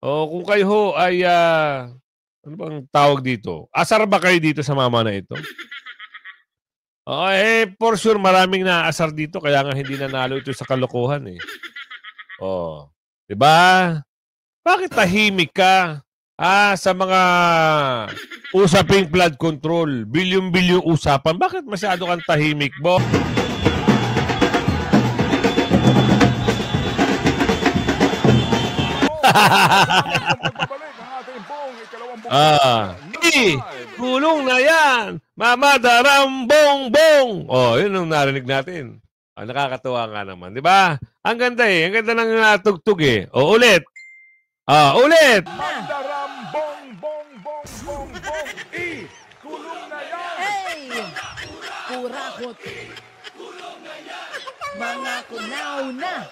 O kung kayo ho ay, ano bang tawag dito? Asar ba kayo dito sa mama na ito? Oo, for sure maraming naaasar dito kaya nga hindi nanalo ito sa kalokohan eh. Oh, 'di ba? Bakit tahimik ka? Sa mga usaping flood control, bilyon-bilyong usapan, bakit masyado kang tahimik, bo? Kulong na yan! Mama Darambong-bong! Oh, yun ang narinig natin. Nakakatuwa nga naman, di ba? Ang ganda eh. Ang ganda ng tugtog eh. O, ulit. Ulit! Darambong-bong-bong-bong-bong! Kulong na yan! Hey! Kurakot! Mga kunaw na!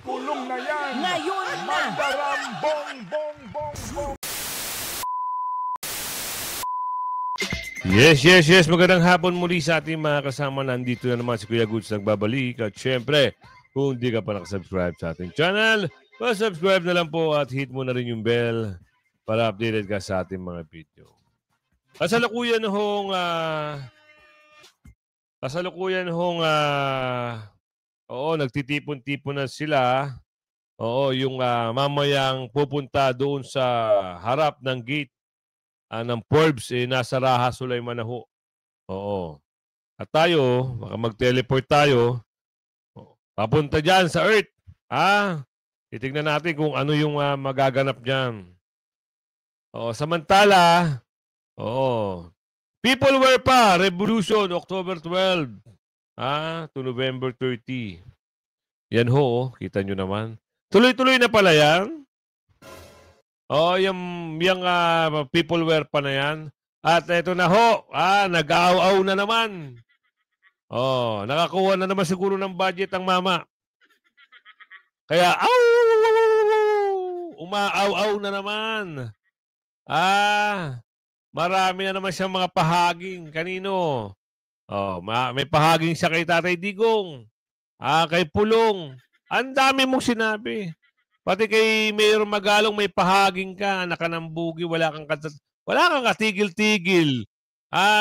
Kulong na yan! Ngayon na! Darambong-bong-bong-bong! Yes. Magandang hapon muli sa ating mga kasama. Nandito na naman si Kuya Goods nagbabalik. At syempre, kung hindi ka pa nakasubscribe sa ating channel, subscribe na lang po at hit mo na rin yung bell para updated ka sa ating mga video. Kasalukuyan hong nagtitipon-tipon na sila. Oo, yung mamayang pupunta doon sa harap ng gate ng Forbes, nasa Raha Sulaiman na ho. Oo. At tayo, baka mag-teleport tayo, papunta dyan sa Earth. Titignan natin kung ano yung magaganap dyan. Oo, samantala, People Wear pa, Revolution, October 12, to November 30. Yan ho, kita nyo naman. Tuloy-tuloy na pala yan. Yung People Wear pa na yan. At ito na ho, nag-aaw-aw na naman. Nakakuha na naman siguro ng budget ang mama. Kaya, umaaw-aw na naman. Marami na naman siyang mga pahaging. Kanino? May pahaging siya kay Tatay Digong. Kay Pulong. Ang dami mong sinabi. Pati kay Mayor Magalong may pahaging ka, nakanambugi, wala kang katigil-tigil.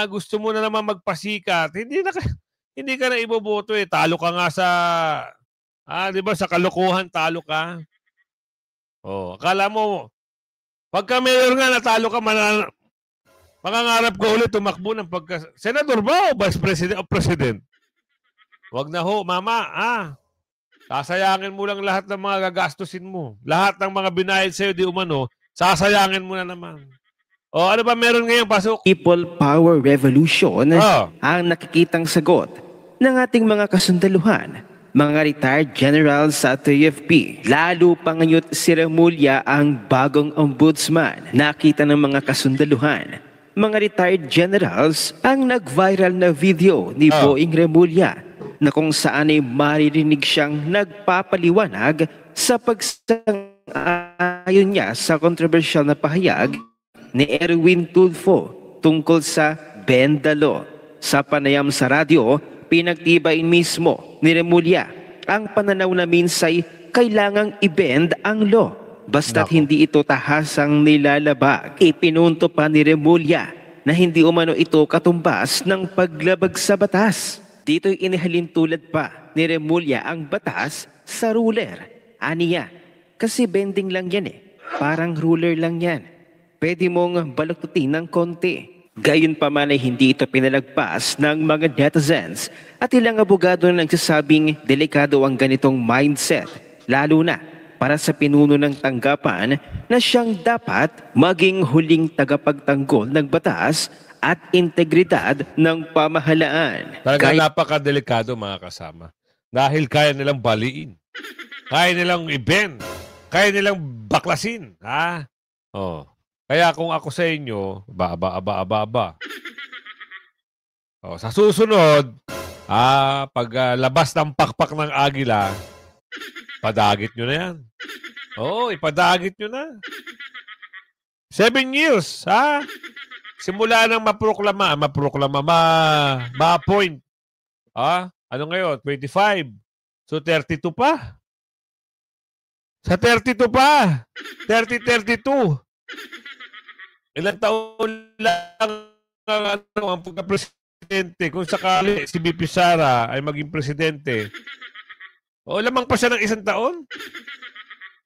Gusto mo na naman magpasikat. Hindi ka na iboboto eh. Talo ka nga sa, di ba, sa kalokohan talo ka. Akala mo, pagka mayor nga natalo ka, makangarap ka ulit tumakbo ng senador ba o vice president o president? Wag na ho, mama, sasayangin mo lang lahat ng mga gagastusin mo. Lahat ng mga binayad sa'yo di umano, sasayangin mo na naman. Ano ba meron ngayon pasok? People Power Revolution ang nakikitang sagot ng ating mga kasundaluhan, mga retired generals sa TFP. Lalo pa ngayon si Remulla ang bagong ombudsman. Nakita ng mga kasundaluhan, mga retired generals ang nag-viral na video ni Boeing Remulla na kung saan ay maririnig siyang nagpapaliwanag sa pagsang-ayon niya sa kontrobersyal na pahayag ni Erwin Tulfo tungkol sa Bendalo. Sa panayam sa radyo, pinagtibay mismo ni Remulla ang pananaw na minsay kailangang i-bend ang law basta't hindi ito tahasang nilalabag. Ipinunto pa ni Remulla na hindi umano ito katumbas ng paglabag sa batas. Dito'y inihalin tulad pa ni Remulla ang batas sa ruler. Aniya, kasi bending lang yan eh. Parang ruler lang yan. Pwede mong baluktutin ng konti. Gayon pa man ay hindi ito pinalagpas ng mga netizens at ilang abogado na nagsasabing delikado ang ganitong mindset. Lalo na para sa pinuno ng tanggapan na siyang dapat maging huling tagapagtanggol ng batas at integridad ng pamahalaan. Talaga napakadelikado mga kasama. Dahil kaya nilang baliin. Kaya nilang i-bend. Kaya nilang baklasin. Kaya kung ako sa inyo, aba. Sa susunod, pag labas ng pakpak ng agila, padagit nyo na yan. Ipadagit nyo na. 7 years, simula nang ma-appoint. Ano ngayon? 25. So, 32 pa. Sa 32 pa. 32. Ilang taon lang ang pagka-presidente. Kung sakali si BP Sara ay maging presidente. O lamang pa siya ng 1 taon?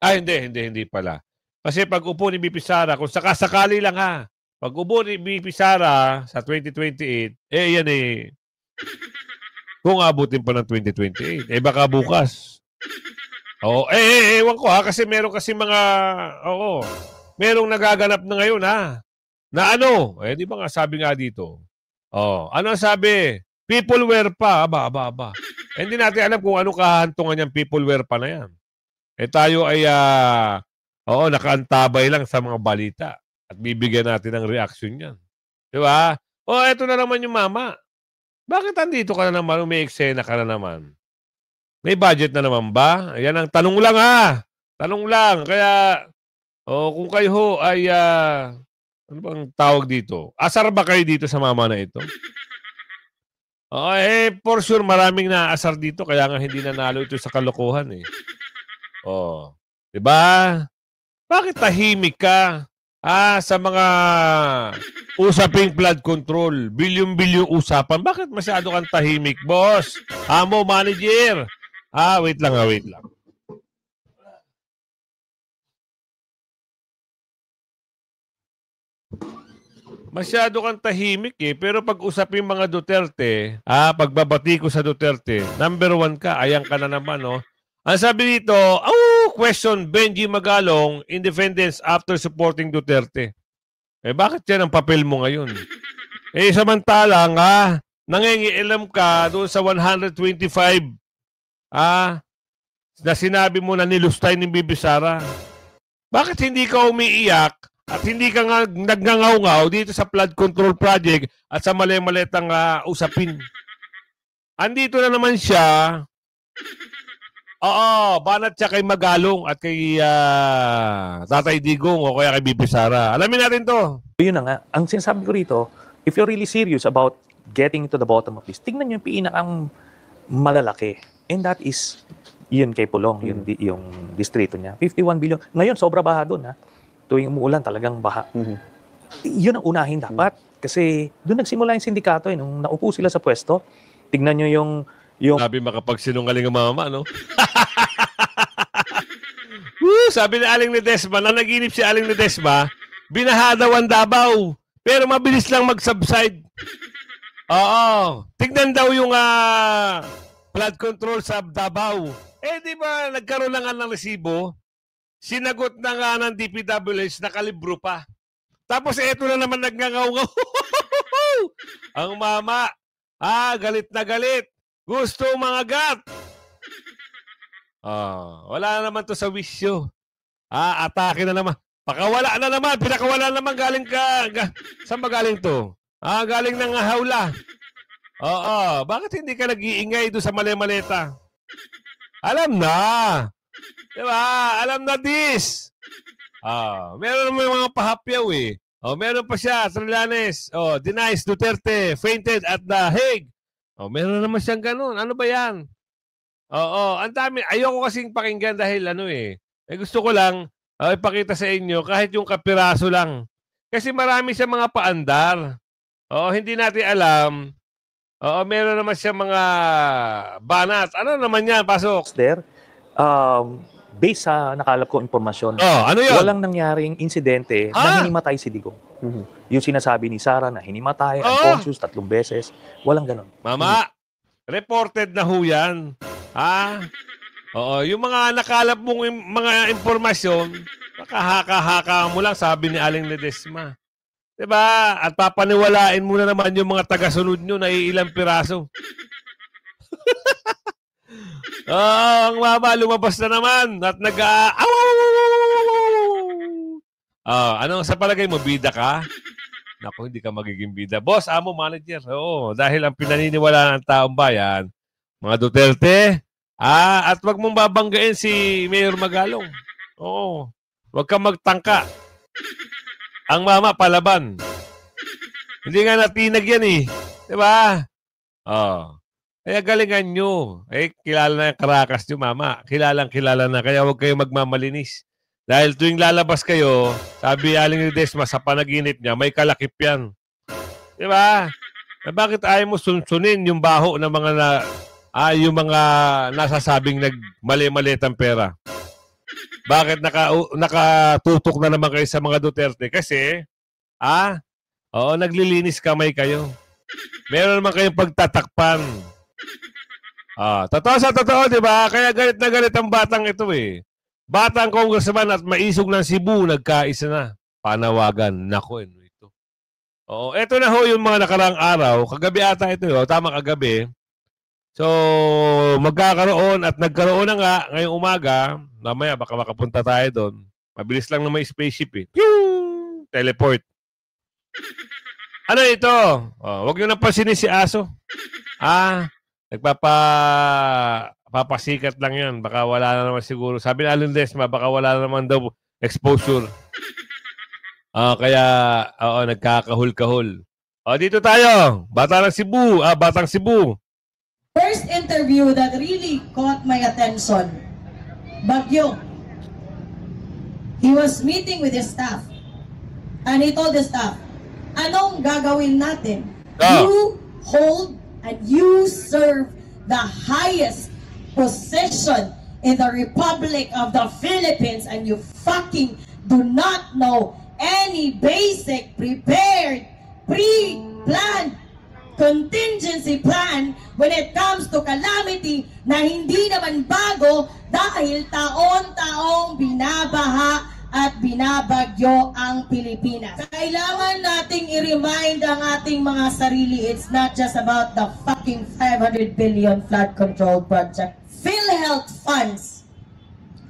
Hindi pala. Kasi pag upo ni BP Sara, kung sakasakali lang ha, pag upo ni BP Sara sa 2028, yan kung abutin pa ng 2028, baka bukas. Ewan ko ha, kasi meron kasi merong nagaganap na ngayon ha, na ano, di ba nga sabi nga dito, ano ang sabi? Peopleware pa, aba. Hindi natin alam kung ano kahantungan yung peopleware pa na yan. Tayo ay, nakaantabay lang sa mga balita at bibigyan natin ng reaction yan. Di ba? Eto na naman yung mama. Bakit andito ka na naman? May eksena ka na naman. May budget na naman ba? Yan ang tanong lang ha. Tanong lang. Kaya, kung kayo ho ay, ano bang tawag dito? Asar ba kayo dito sa mama na ito? For sure, maraming naasar dito. Kaya nga hindi nanalo ito sa kalokohan eh. Diba? Bakit tahimik ka? Sa mga usaping flood control, bilyon-bilyon usapan, bakit masyado kang tahimik, boss? Amo, manager. Wait lang. Masyado kang tahimik pero pag usapin mga Duterte, pagbabati ko sa Duterte, number 1 ka, ayan ka na naman, no? Ang sabi dito, question, Benji Magalong, independence after supporting Duterte. Bakit yan ang papel mo ngayon? Samantalang, nangingialam ka doon sa 125, na sinabi mo na nilustay ni Bibi Sara. Bakit hindi ka umiiyak at hindi ka nga nagngangaw-ngaw dito sa flood control project at sa mali-malitang usapin? Andito na naman siya. Banat siya kay Magalong at kay Tatay Digong o kaya kay Bibi Sara. Alamin natin to. Yun na nga. Ang sinasabi ko rito, if you're really serious about getting to the bottom of this, tingnan nyo yung pinakang malalaki. And that is, yun kay Pulong, yung distrito niya. 51 billion. Ngayon, sobra baha doon. Tuwing umuulan, talagang baha. Yun ang unahin dapat. Kasi doon nagsimula yung sindikato. Nung naupo sila sa pwesto, tignan nyo yung sabi makapagsinungaling ang mama, no? Sabi ni Aling Ledesma, na naginip si Aling Ledesma, binaha daw ang Davao, pero mabilis lang mag-subside. Tignan daw yung flood control sa Davao. Di ba, nagkaroon lang ng resibo, sinagot na nga ng DPWH, nakalibro pa. Tapos eto na naman nagngangaw-ngaw. Ang mama, galit na galit. Gusto mga gat. Wala na naman to sa wisyo. Atake na naman. Pakawala na naman. Pinakawala naman galing ka. Saan ba galing to? Galing ng hawla. Bakit hindi ka nag-iingay doon sa mali-maleta? Alam na. Diba? Alam na this. Meron naman mga pahapyaw eh. Meron pa siya, Trillanes. Denies Duterte fainted at The Hague. Meron naman siyang ganun. Ano ba yan? Ang dami. Ayoko kasing pakinggan dahil gusto ko lang ipakita sa inyo kahit yung kapiraso lang. Kasi marami siya mga paandar. Hindi natin alam. Meron naman siya mga banat. Ano naman yan? Pasok. there. Based sa nakalap ko impormasyon, ano yun? walang nangyaring insidente na hinimatay si Digong. Yung sinasabi ni Sara na hinimatay, unconscious 3 beses, walang ganon. Mama, reported na ho yan. Yung mga nakalap mong mga impormasyon, nakahaka-haka mo lang, sabi ni Aling Ledesma. Diba? At papaniwalain mo na naman yung mga tagasunod nyo na ilang piraso. Ang mama, lumabas na naman at anong sa palagay mo, bida ka? Naku, hindi ka magiging bida. Boss, amo, manager. Dahil ang pinaniniwalaan ng taong bayan, mga Duterte, at wag mong babanggain si Mayor Magalong. Wag kang magtangka. Ang mama, palaban. Hindi nga natinag yan eh. Diba? Kaya galingan nyo. Kilala na yung Caracas nyo, mama. Kilala na. Kaya huwag kayo magmamalinis. Dahil tuwing lalabas kayo, sabi Aling Ledesma sa panaginip niya, may kalakip yan. Di ba? Bakit ayaw mo sunsunin yung baho ng mga yung mga nasasabing nagmali-malitang pera? Bakit nakatutok na naman kayo sa mga Duterte? Kasi, naglilinis kamay kayo. Meron naman kayong pagtatakpan. Totoo sa totoo, di ba? Kaya galit na galit ang batang ito eh. Batang congressman at maisog ng Cebu, nagkaisa na. Panawagan. Nako, ito. Ito na ho yung mga nakaraang araw. Kagabi ata ito, tama kagabi. So, magkakaroon at nagkaroon na nga ngayong umaga. Mamaya, baka makapunta tayo doon. Mabilis lang na may spaceship eh. Pew! Teleport. Ano ito? Huwag nyo nang pasinin si Aso. Papasikat lang yan. Baka wala na naman siguro. Sabi na Aling Ledesma, baka wala na naman daw exposure. Kaya, nagkakahul-kahul. Dito tayo. Batang Cebu. First interview that really caught my attention, Bagyo. He was meeting with his staff. And he told the staff, anong gagawin natin? You hold and you serve the highest position in the Republic of the Philippines and you fucking do not know any basic, prepared, pre-planned contingency plan when it comes to calamity na hindi naman bago dahil taon-taong binabaha at binabagyo ang Pilipinas. Kailangan nating i-remind ang ating mga sarili, it's not just about the fucking 500 billion flood control project. PhilHealth funds,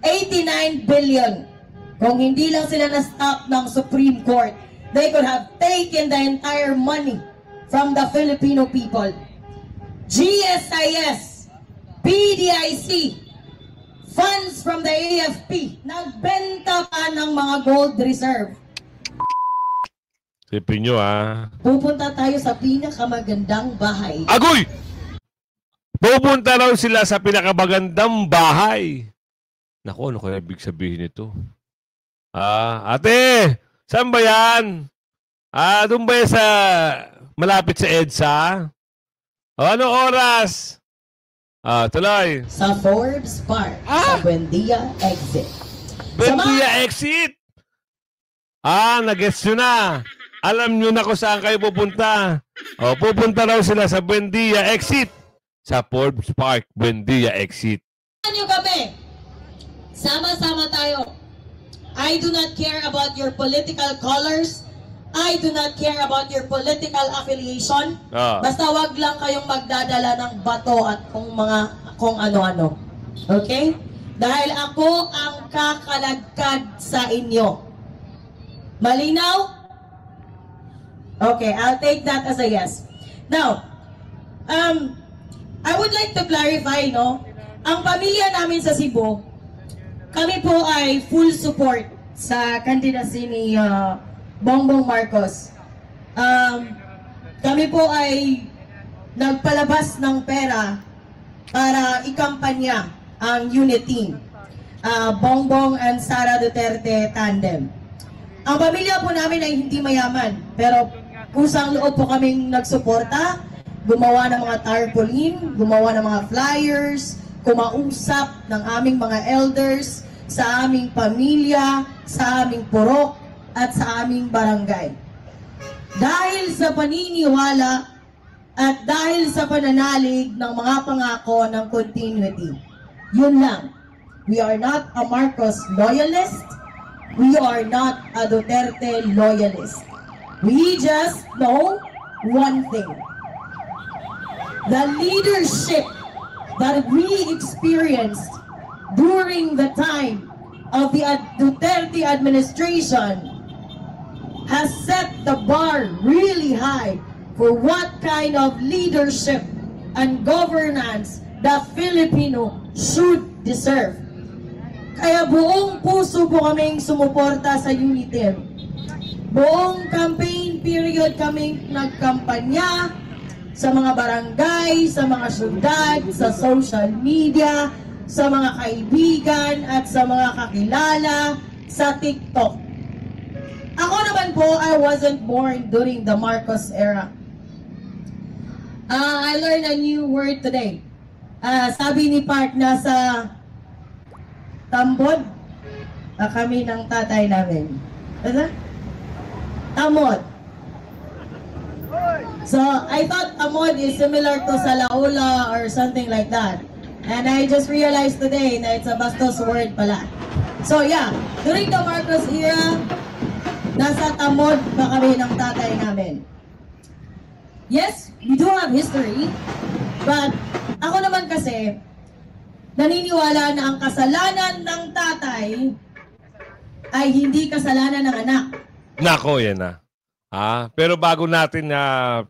89 billion. Kung hindi lang sila na-stop ng Supreme Court, they could have taken the entire money from the Filipino people. GSIS, PDIC, funds from the AFP, nagbenta pa ng mga gold reserve. Sipin nyo Pupunta tayo sa pinakamagandang bahay. Agoy! Pupunta raw sila sa pinakamagandang bahay. Naku, ano kaya ibig sabihin nito? Ate, saan ba yan? Doon ba yan sa malapit sa EDSA? Anong oras? Tuloy. Sa Forbes Park, sa Buendia Exit. Buendia Exit? Nag-gets nyo na. Alam nyo na kung saan kayo pupunta. Pupunta raw sila sa Buendia Exit. Sa Forbes Park, Buendia Exit. Ano kami? Sama-sama tayo. I do not care about your political colors. I do not care about your political affiliation. Basta wag lang kayong magdadala ng bato at kung ano-ano. Okay? Dahil ako ang kakalagkad sa inyo. Malinaw? Okay, I'll take that as a yes. Now, I would like to clarify, ang pamilya namin sa Cebu, kami po ay full support sa candidacy ni Bongbong Marcos. Kami po ay nagpalabas ng pera para ikampanya ang unit team, Bongbong and Sara Duterte tandem. Ang pamilya po namin ay hindi mayaman, pero kusang loob po kaming nagsuporta, gumawa ng mga tarpaulin, gumawa ng mga flyers, kumausap ng aming mga elders sa aming pamilya, sa aming purok, at sa aming barangay. Dahil sa paniniwala at dahil sa pananalig ng mga pangako ng continuity. Yun lang. We are not a Marcos loyalist. We are not a Duterte loyalist. We just know one thing. The leadership that we experienced during the time of the Duterte administration has set the bar really high for what kind of leadership and governance the Filipino should deserve. Kaya buong puso po kaming sumuporta sa UNITEM. Buong campaign period kaming nagkampanya, sa mga barangay, sa mga syudad, sa social media, sa mga kaibigan at sa mga kakilala sa TikTok. Ako naman po, I wasn't born during the Marcos era. I learned a new word today. Sabi ni Park, nasa tambod kami ng tatay namin. Ano? Tamod. So, I thought tamod is similar to salaula or something like that. And I just realized today na it's a Bastos word pala. So, yeah. During the Marcos era, nasa tamod pa kami ng tatay namin. Yes, we do have history. But, ako naman kasi, naniniwala na ang kasalanan ng tatay ay hindi kasalanan ng anak. Nako, yan na. Pero bago natin na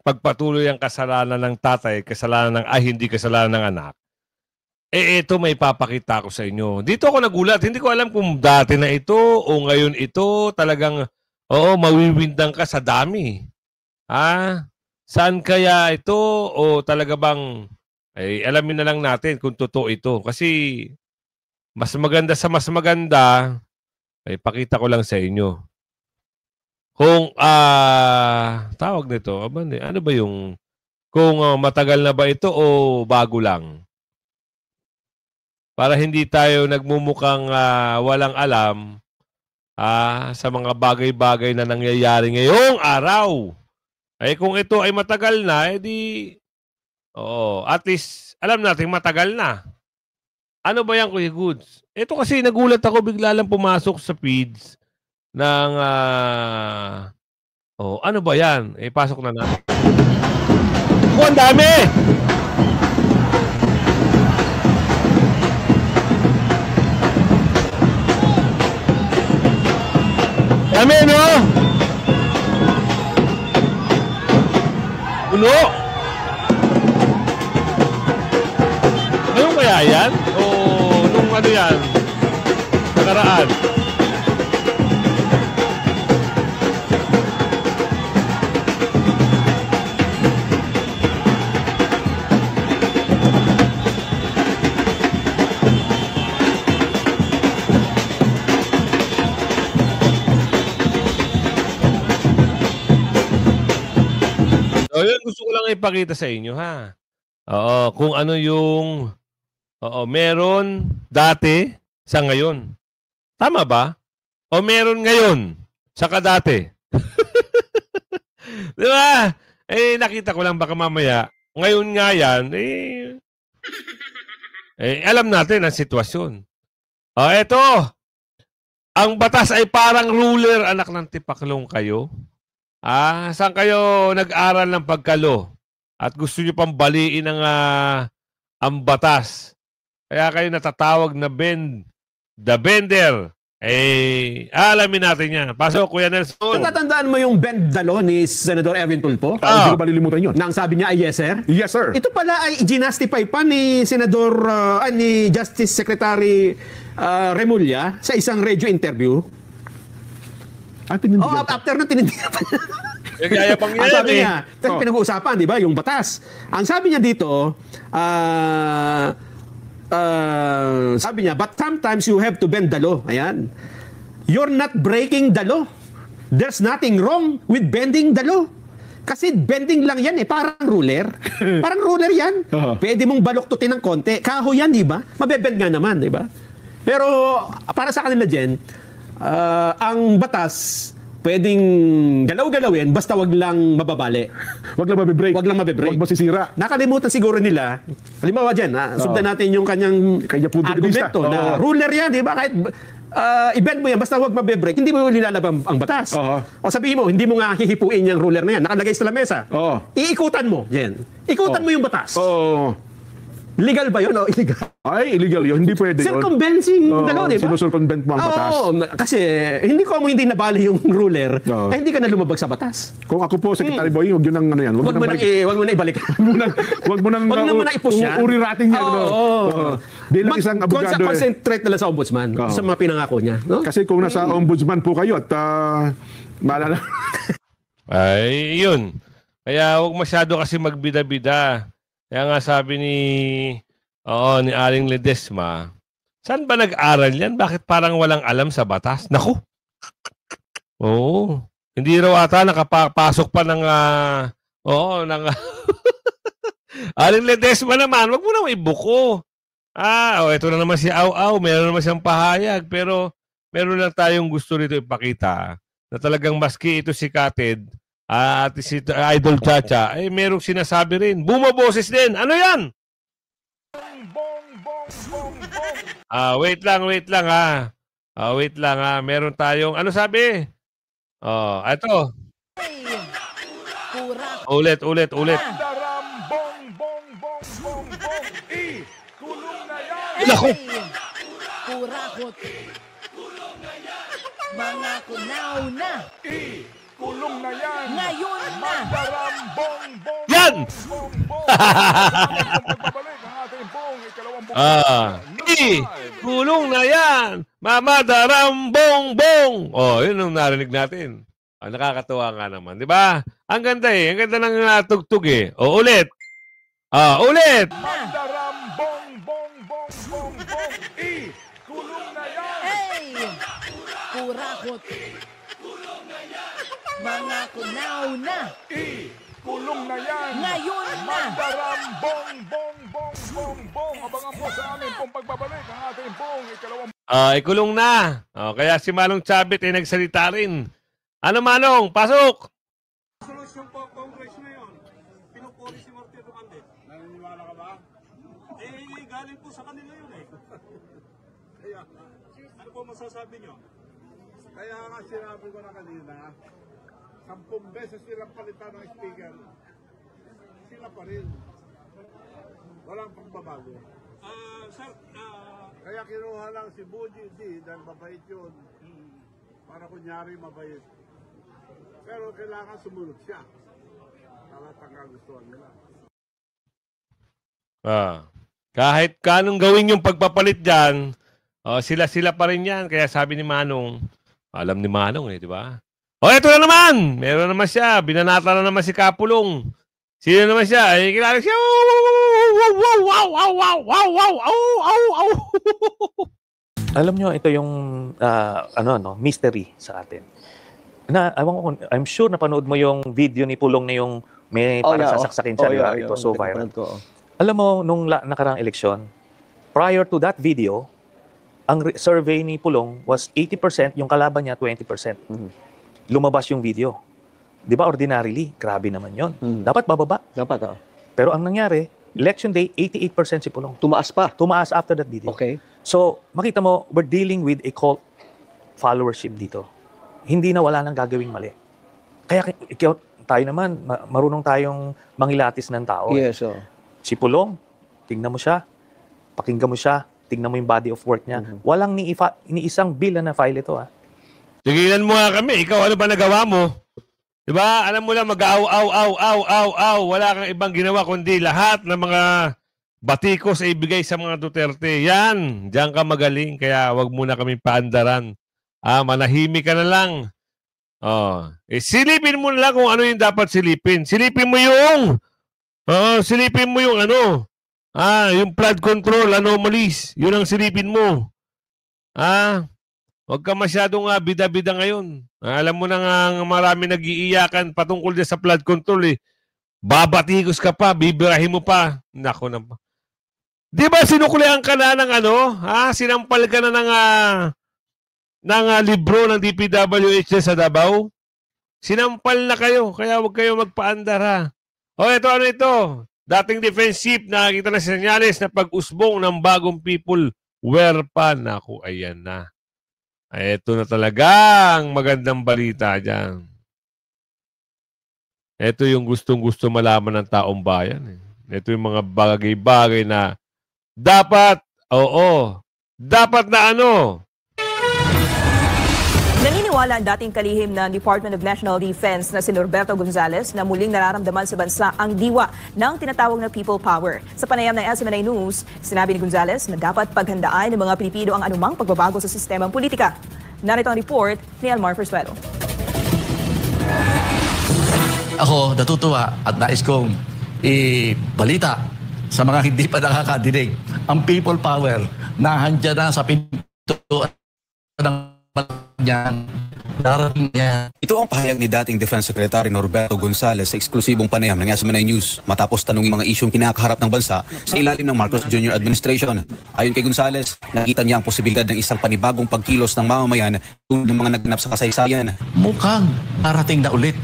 pagpatuloy ang kasalanan ng tatay, kasalanan ng hindi kasalanan ng anak, ito may papakita ko sa inyo. Dito ako nagulat. Hindi ko alam kung dati na ito o ngayon ito talagang, mawiwindang ka sa dami. Saan kaya ito o talaga bang, alamin na lang natin kung totoo ito. Kasi mas maganda sa mas maganda, pakita ko lang sa inyo. Kung, tawag nito, ano ba yung, kung matagal na ba ito o bago lang? Para hindi tayo nagmumukhang walang alam sa mga bagay-bagay na nangyayari ngayong araw. Kung ito ay matagal na, at least alam natin matagal na. Ano ba yan, Kuya Goods? Ito kasi nagulat ako, bigla lang pumasok sa feeds ng, ano ba yan? Pasok na natin. Ang dami! Dami, no? Puno! Ngayon kaya yan? O nung ano yan? Nakaraan? Yun, gusto ko lang ipakita sa inyo, ha? Kung ano yung meron dati sa ngayon. Tama ba? O meron ngayon saka dati. Di ba? Nakita ko lang baka mamaya. Ngayon nga yan, alam natin ang sitwasyon. Eto. Ang batas ay parang ruler, anak ng tipaklong kayo. Saan kayo nag-aral ng pagkalo? At gusto nyo pang baliin ang batas. Kaya kayo natatawag na the bender. Alamin natin yan. Pasok, Kuya Nelson. Natatandaan mo yung bend dalo ni Senador Erwin Tulfo? Hindi ko malilimutan yun. Nang sabi niya ay yes, sir? Yes, sir. Ito pala ay ginastify pa ni Senador, ni Justice Secretary Remulla sa isang radio interview. After na tinindigan pa niya. Kaya pang yan, sabi niya, pinag-uusapan, di ba, yung batas. Ang sabi niya dito, sabi niya, but sometimes you have to bend the law. Ayan. You're not breaking the law. There's nothing wrong with bending the law. Kasi bending lang yan parang ruler. Parang ruler yan. Pwede mong baluktutin ng konti. Kahoy yan, di ba? Mabebend nga naman, di ba? Pero para sa kanila dyan, ang batas pwedeng galaw-galawin basta wag lang mababali. Wag lang mabibreak. Wag lang mabibreak. Wag masisira. Nakalimutan siguro nila. Halimbawa dyan, sundan natin yung kanyang argumento na ruler yan, di ba? Kahit i-bend mo yan, basta wag mabibreak, hindi mo nilalabang ang batas. O sabihin mo, hindi mo nga hihipuin yung ruler na yan. Nakalagay sa lamesa. Iikutan mo. Yan. Ikutan mo yung batas. Legal ba yun o illegal? Ay, illegal yun. Hindi pwede yun. Circumventing dalawa, di ba? Sinusurcumvent mo ang batas. Kasi hindi ko hindi nabali yung ruler, hindi ka na lumabag sa batas. Kung ako po, Secretary Boy, huwag yun ang ano yan. Huwag mo na ibalik. Huwag mo nang i-push yan. uri-rating yan. Bilang isang abogado. Concentrate na lang sa ombudsman sa mga pinangako niya. No? Kasi kung nasa ombudsman po kayo at maalala. Ay, yun. Kaya huwag masyado kasi magbida-bida. Kaya nga sabi ni Aling Ledesma, saan ba nag-aral yan? Bakit parang walang alam sa batas? Naku! Oo. Hindi raw ata nakapasok pa ng Aling Ledesma naman, wag mo naman ibuko. Ito na naman si Au-Au, meron naman siyang pahayag, pero meron lang tayong gusto rito ipakita na talagang maski ito si Kated at si Idol Chacha, merong sinasabi rin. Bumaboses din. Ano yan? Wait lang ha. Wait lang ha. Meron tayong, ano sabi? Ito. Ulit. Naku! Kurakot. Mga kunaw na. Kulong na yan. Ngayon na. Yan! Kulong na yan! Mamadarambong-bong! Yun ang narinig natin. Nakakatuwa nga naman. Di ba? Ang ganda Ang ganda ng tugtog ulit. Ulit! Kulong na yan. Hey! Kurakot. Mga kunaw na. Kulong na yan. Ngayon na. Bong. Abangan mo sa amin kung pagbabalik ang ating pong ikalawang. Ikulong na. Kaya si Manong Chabit nagsalita rin. Ano Manong? Pasok! Solusyon po, Congress ngayon. Pinupuri si Martin Romualdez. Naniniwala ka ba? Galing po sa kanila yun Kaya, Ano po masasabi nyo? kaya nga sinabi ko na kanina, 10 beses silang palitan ng speaker. Sila pa rin. Walang pagbabago. Sir, Kaya kinuha lang si Buji D dahil mabait yun. Para kunyari mabait. Pero kailangan sumunod siya. Talatang kagustuhan nila. Kahit kanong gawin yung pagpapalit dyan, sila pa rin yan. Kaya sabi ni Manong, alam ni Manong di ba? Ito na naman! Meron naman siya. Binanata na naman si Kapulong. Sino naman siya? Kilala siya. Alam nyo, ito yung mystery sa atin. I'm sure napanood mo yung video ni Pulong na yung may parang sasaksakin siya. It was so viral. Alam mo, nung nakarang eleksyon, prior to that video, ang survey ni Pulong was 80%, yung kalaban niya 20%. Lumabas yung video. Di ba ordinarily, grabe naman yon. Dapat bababa. Dapat, Pero ang nangyari, election day, 88% si Pulong. Tumaas pa. Tumaas after that video. Okay. So, makita mo, we're dealing with a cult followership dito. Hindi na wala nang gagawing mali. Kaya tayo naman, marunong tayong mangilatis ng tao. Yes, Si Pulong, tingnan mo siya, pakinggan mo siya, tingnan mo yung body of work niya. Walang ni isang bill na file ito. Tigilan mo nga kami. Ikaw, ano ba nagawa mo? Diba? Alam mo lang, mag-aw. Wala kang ibang ginawa kundi lahat ng mga batikos ay ibigay sa mga Duterte. Yan. Diyan ka magaling. Kaya wag muna kami paandaran. Manahimik ka na lang. Silipin mo na lang kung ano yung dapat silipin. Silipin mo yung yung flood control anomalies. Yun ang silipin mo. Huwag ka masyadong bida-bida ngayon. Alam mo na nga marami nag-iiyakan patungkol dyan sa flood control Babatikos ka pa, bibirahin mo pa. Nako na. Di ba sinuklian ka na ng sinampal ka na ng libro ng DPWH sa Davao? Sinampal na kayo, kaya huwag kayo magpaandar ito. Dating defense chief, nakakita na senyales na pag-usbong ng bagong people. Where pa? Naku, ayan na. Ito na talagang magandang balita dyan. Ito yung gustong-gusto malaman ng taong bayan. Ito yung mga bagay-bagay na dapat na Naniniwala ang dating kalihim ng Department of National Defense na si Norberto Gonzales na muling nararamdaman sa bansa ang diwa ng tinatawag na people power. Sa panayam ng SMNI News, sinabi ni Gonzales na dapat paghandaan ng mga Pilipino ang anumang pagbabago sa sistemang politika. Narito ang report ni Almar Persuelo. ako natutuwa at nais kong ibalita sa mga hindi pa nakakadinig. Ang people power na handyan na sa pinto ng Malacanang. Darating niya. Ito ang pahayag ni dating Defense Secretary Norberto Gonzales sa eksklusibong panayam ng SMNI News matapos tanungin mga isyong kinakaharap ng bansa sa ilalim ng Marcos Jr. Administration. Ayon kay Gonzales, nakita niya ang posibilidad ng isang panibagong pagkilos ng mamamayan tulad ng mga naganap sa kasaysayan. Mukhang darating na ulit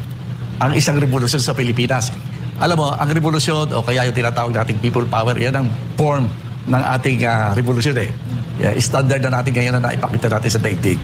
ang isang revolusyon sa Pilipinas. Alam mo, ang revolusyon o kaya yung tinatawag nating people power, yan ang form ng ating revolusyon eh. Standard na natin ngayon na naipakita natin sa daigdig.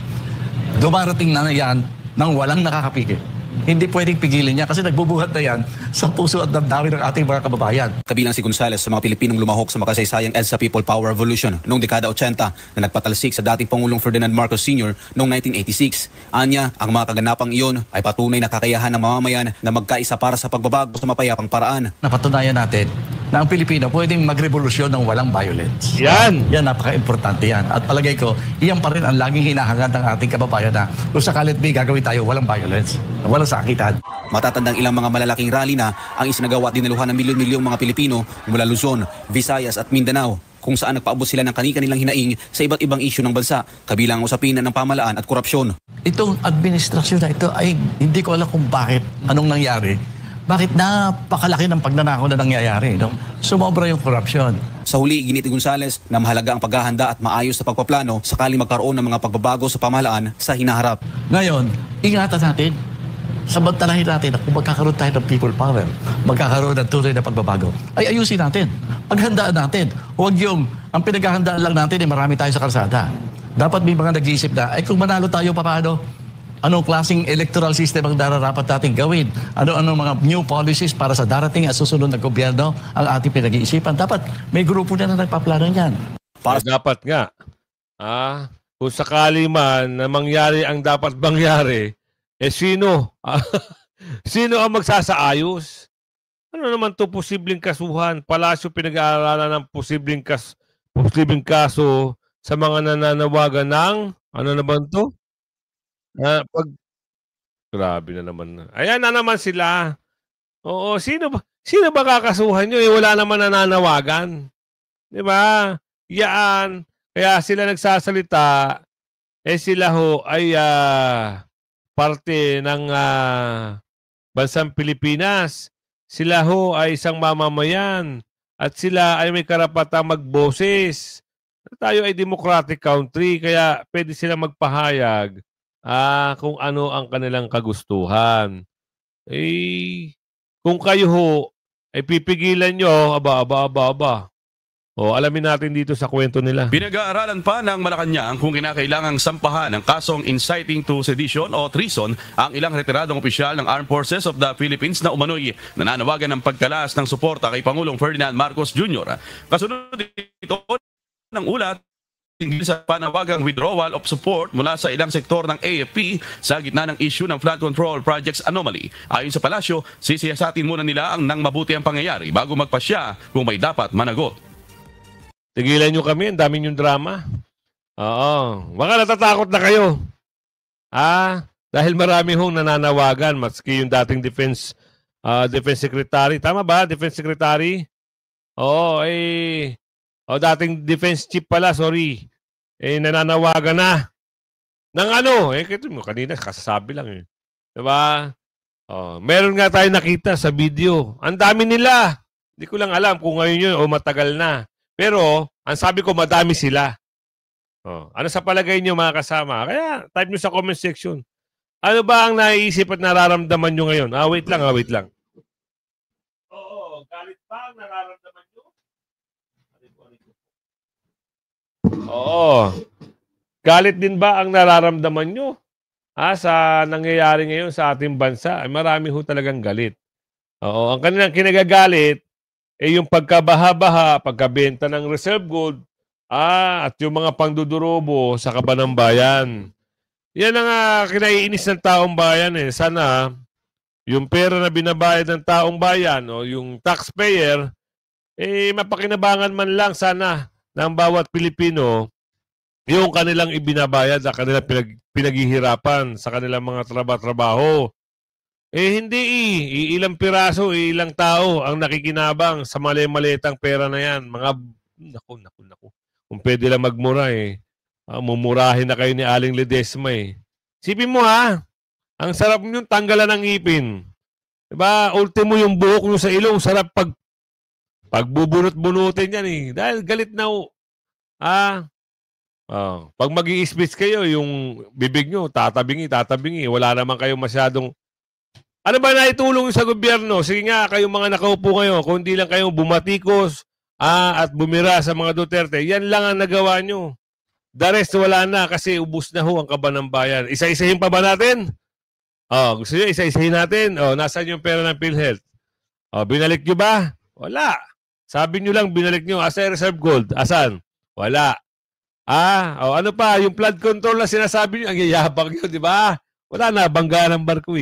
Dumarating na yan nang walang nakakapigil. Hindi pwedeng pigilin niya kasi nagbubuhat na yan sa puso at damdamin ng ating mga kababayan. Kabilang si Gonzales sa mga Pilipinong lumahok sa makasaysayang EDSA People Power Revolution noong dekada 80 na nagpatalsik sa dating Pangulong Ferdinand Marcos Sr. noong 1986. Anya, ang mga kaganapang iyon ay patunay na kakayahan ng mamamayan na magkaisa para sa pagbabago sa mapayapang paraan. Napatunayan natin na ang Pilipino pwedeng magrevolusyon ng walang violence. Yan! Yan, napaka-importante yan. At palagay ko, iyan pa rin ang laging hinahangad ng ating kababayan na kung sakalit may gagawin tayo, walang violence, walang sakitan. Matatandang ilang mga malalaking rally na ang isinagawa at dinaluhan ng milyon-milyong mga Pilipino mula Luzon, Visayas at Mindanao kung saan nagpaabot sila ng kani-kanilang hinaing sa iba't ibang isyu ng bansa, kabilang ang usapin ng pamahalaan at korupsyon. Itong administrasyon na ito ay hindi ko alam kung bakit, anong nangyari. Bakit napakalaki ng pagnanakaw na nangyayari? No? Sumobra yung korupsyon. Sa huli, ginit ni Gonzales na mahalaga ang paghahanda at maayos na pagpaplano sakaling magkaroon ng mga pagbabago sa pamahalaan sa hinaharap. Ngayon, ingatan natin. Samantalahin natin na kung magkakaroon tayo ng people power, magkakaroon ng tunay na pagbabago, ay ayusin natin. Paghandaan natin. Huwag yung, ang pinaghahandaan lang natin ay marami tayo sa kalsada. Dapat may mga nag-iisip na, ay kung manalo tayo, paano? Anong klaseng electoral system ang dararapat natin gawin? Ano mga new policies para sa darating at susunod na gobyerno ang ating pinag-iisipan? Dapat may grupo na nagpaplano niyan. Dapat nga. Kung sakali man na mangyari ang dapat mangyari, sino? Sino ang magsasaayos? Ano naman to posibleng kasuhan? Palasyo pinag-aaralan ng posibleng kaso sa mga nananawagan ng ano naman to? Grabe na naman. Ayan na naman sila. Oo, sino ba kakasuhan nyo? Wala naman nananawagan. Di ba? Yan. Kaya sila nagsasalita, sila ho ay parte ng bansang Pilipinas. Sila ho ay isang mamamayan at sila ay may karapatang magboses. Tayo ay democratic country, kaya pwede sila magpahayag kung ano ang kanilang kagustuhan. Kung kayo ho, ay pipigilan nyo, aba. Alamin natin dito sa kwento nila. Pinag-aaralan pa ng Malacanang kung kinakailangang sampahan ng kasong inciting to sedition o treason ang ilang retiradong opisyal ng Armed Forces of the Philippines na umano'y nananawagan ng pagtalas ng suporta kay Pangulong Ferdinand Marcos Jr. Kasunod ito ng ulat hinggil sa panawagang withdrawal of support mula sa ilang sektor ng AFP sa gitna ng issue ng flood control projects anomaly. Ayon sa palasyo, sisiyasatin muna nila ang nang mabuti ang pangyayari bago magpasya kung may dapat managot. Tigilan nyo kami, ang dami yung drama. Oo, baka natatakot na kayo. Dahil marami hong nananawagan, maski yung dating Defense Secretary. Tama ba, Defense Secretary? Oo, dating Defense Chief pala, sorry. Nananawagan na. Ng ano? Kanina, kasasabi lang eh. Diba? Meron nga tayo nakita sa video. Ang dami nila. Hindi ko lang alam kung ngayon yun o matagal na. Pero, ang sabi ko, madami sila. Ano sa palagay nyo mga kasama? Kaya, type nyo sa comment section. Ano ba ang naiisip at nararamdaman nyo ngayon? Wait lang. Oo, galit ba ang nararamdaman nyo? Oo. Galit din ba ang nararamdaman nyo sa nangyayari ngayon sa ating bansa? Ay marami ho talagang galit. Oo, ang kanilang kinagagalit yung pagkabaha-baha, pagkabenta ng reserve gold, at yung mga pangdudurobo sa kaban ng bayan. Yan ang kinaiinis ng taong bayan eh. Sana yung pera na binabayad ng taong bayan o yung taxpayer, mapakinabangan man lang sana ng bawat Pilipino yung kanilang ibinabayad sa kanilang pinaghihirapan sa kanilang mga trabaho. Hindi ilang piraso, ilang tao ang nakikinabang sa mali-malitang pera na yan. Mga, naku. Kung pwede lang magmura mumurahin na kayo ni Aling Ledesma Sipin mo ang sarap nyo tanggalan ng ngipin. Diba? Ultimo yung buhok nyo sa ilong, sarap pagbubunot-bunutin yan Dahil galit na pag mag-i-speech kayo, yung bibig nyo, tatabingi. Wala naman kayo masyadong... Ano ba naitulong sa gobyerno? Sige nga, kayong mga nakaupo kayo, kung hindi lang kayo bumatikos at bumira sa mga Duterte, yan lang ang nagawa nyo. The rest wala na kasi ubus na ang kaba ng bayan. Isa-isahin pa ba natin? Gusto nyo, isa-isahin natin? Nasaan yung pera ng PhilHealth? Binalik nyo ba? Wala. Sabi nyo lang, binalik nyo. Asa reserve gold? Asan? Wala. Ano pa? Yung flood control na sinasabi nyo, ang yayabang nyo, di ba? Wala, nabangga ng barko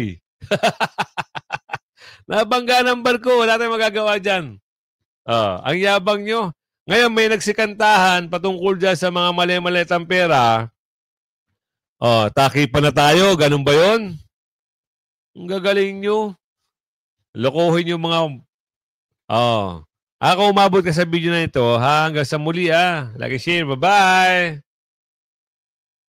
Nabangga ng barko, wala tayong magagawa dyan. Ang yabang nyo. Ngayon, may nagsikantahan patungkol dyan sa mga mali-malitang pera. Taki pa na tayo, ganun ba yun? Ang gagaling nyo. Lokohin yung mga... Ako umabot ka sa video na ito. Hanggang sa muli Like, share. Bye-bye!